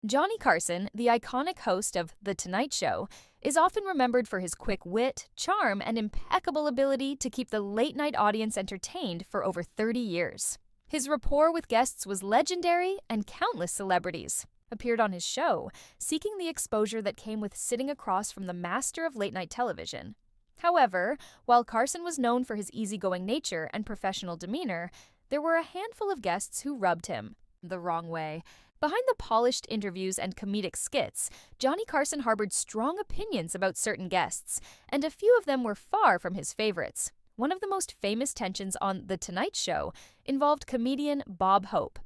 Johnny Carson, the iconic host of The Tonight Show, is often remembered for his quick wit, charm, and impeccable ability to keep the late-night audience entertained for over 30 years. His rapport with guests was legendary, and countless celebrities appeared on his show, seeking the exposure that came with sitting across from the master of late-night television. However, while Carson was known for his easygoing nature and professional demeanor, there were a handful of guests who rubbed him the wrong way. Behind the polished interviews and comedic skits, Johnny Carson harbored strong opinions about certain guests, and a few of them were far from his favorites. One of the most famous tensions on The Tonight Show involved comedian Bob Hope.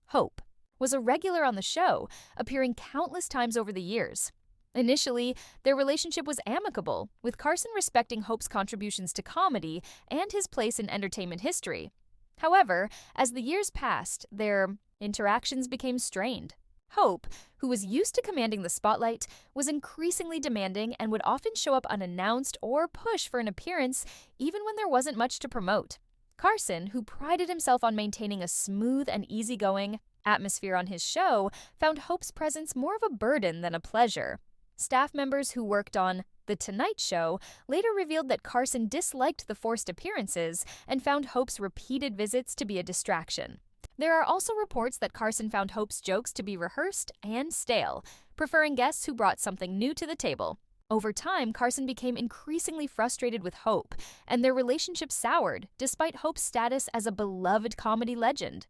Hope was a regular on the show, appearing countless times over the years. Initially, their relationship was amicable, with Carson respecting Hope's contributions to comedy and his place in entertainment history. However, as the years passed, their interactions became strained. Hope, who was used to commanding the spotlight, was increasingly demanding and would often show up unannounced or push for an appearance even when there wasn't much to promote. Carson, who prided himself on maintaining a smooth and easygoing atmosphere on his show, found Hope's presence more of a burden than a pleasure. Staff members who worked on The Tonight Show later revealed that Carson disliked the forced appearances and found Hope's repeated visits to be a distraction. There are also reports that Carson found Hope's jokes to be rehearsed and stale, preferring guests who brought something new to the table. Over time, Carson became increasingly frustrated with Hope, and their relationship soured, despite Hope's status as a beloved comedy legend.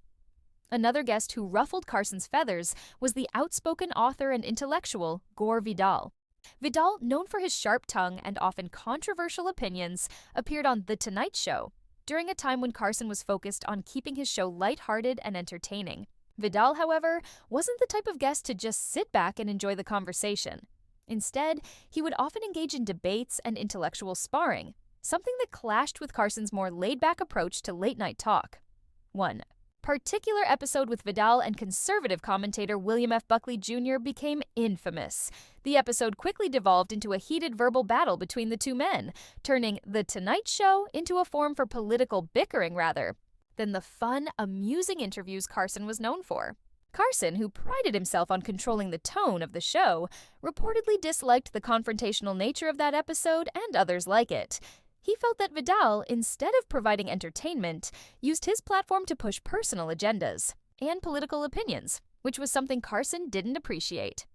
Another guest who ruffled Carson's feathers was the outspoken author and intellectual Gore Vidal. Vidal, known for his sharp tongue and often controversial opinions, appeared on The Tonight Show during a time when Carson was focused on keeping his show lighthearted and entertaining. Vidal, however, wasn't the type of guest to just sit back and enjoy the conversation. Instead, he would often engage in debates and intellectual sparring, something that clashed with Carson's more laid-back approach to late-night talk. 1. Particular episode with Vidal and conservative commentator William F. Buckley Jr. became infamous. The episode quickly devolved into a heated verbal battle between the two men, turning The Tonight Show into a forum for political bickering rather than the fun, amusing interviews Carson was known for. Carson, who prided himself on controlling the tone of the show, reportedly disliked the confrontational nature of that episode and others like it. He felt that Vidal, instead of providing entertainment, used his platform to push personal agendas and political opinions, which was something Carson didn't appreciate.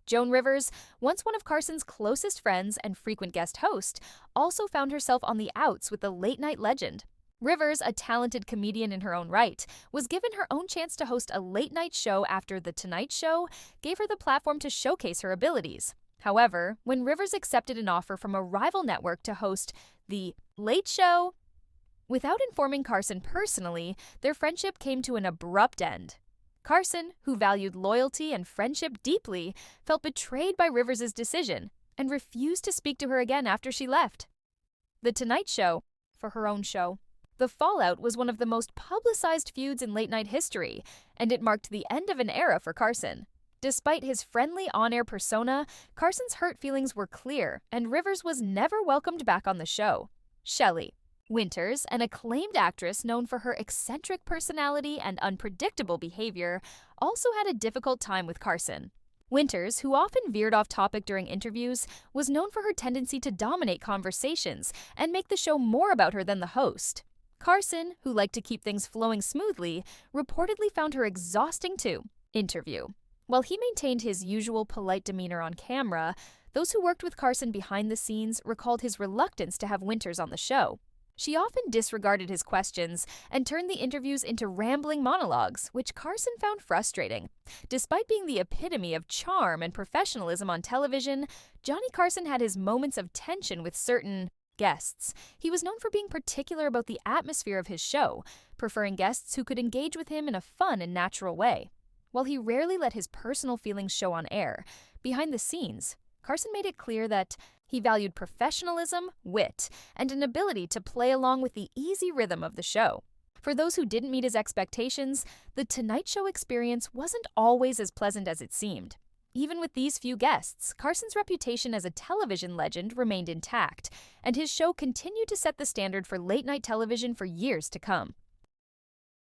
Joan Rivers, once one of Carson's closest friends and frequent guest host, also found herself on the outs with the late-night legend. Rivers, a talented comedian in her own right, was given her own chance to host a late-night show after The Tonight Show gave her the platform to showcase her abilities. However, when Rivers accepted an offer from a rival network to host The Late Show, without informing Carson personally, their friendship came to an abrupt end. Carson, who valued loyalty and friendship deeply, felt betrayed by Rivers' decision and refused to speak to her again after she left. The Tonight Show, for her own show. The fallout was one of the most publicized feuds in late-night history, and it marked the end of an era for Carson. Despite his friendly on-air persona, Carson's hurt feelings were clear, and Rivers was never welcomed back on the show. Shelley Winters, an acclaimed actress known for her eccentric personality and unpredictable behavior, also had a difficult time with Carson. Winters, who often veered off topic during interviews, was known for her tendency to dominate conversations and make the show more about her than the host. Carson, who liked to keep things flowing smoothly, reportedly found her exhausting to interview. While he maintained his usual polite demeanor on camera, those who worked with Carson behind the scenes recalled his reluctance to have Winters on the show. She often disregarded his questions and turned the interviews into rambling monologues, which Carson found frustrating. Despite being the epitome of charm and professionalism on television, Johnny Carson had his moments of tension with certain guests. He was known for being particular about the atmosphere of his show, preferring guests who could engage with him in a fun and natural way. While he rarely let his personal feelings show on air, behind the scenes, Carson made it clear that he valued professionalism, wit, and an ability to play along with the easy rhythm of the show. For those who didn't meet his expectations, the Tonight Show experience wasn't always as pleasant as it seemed. Even with these few guests, Carson's reputation as a television legend remained intact, and his show continued to set the standard for late-night television for years to come.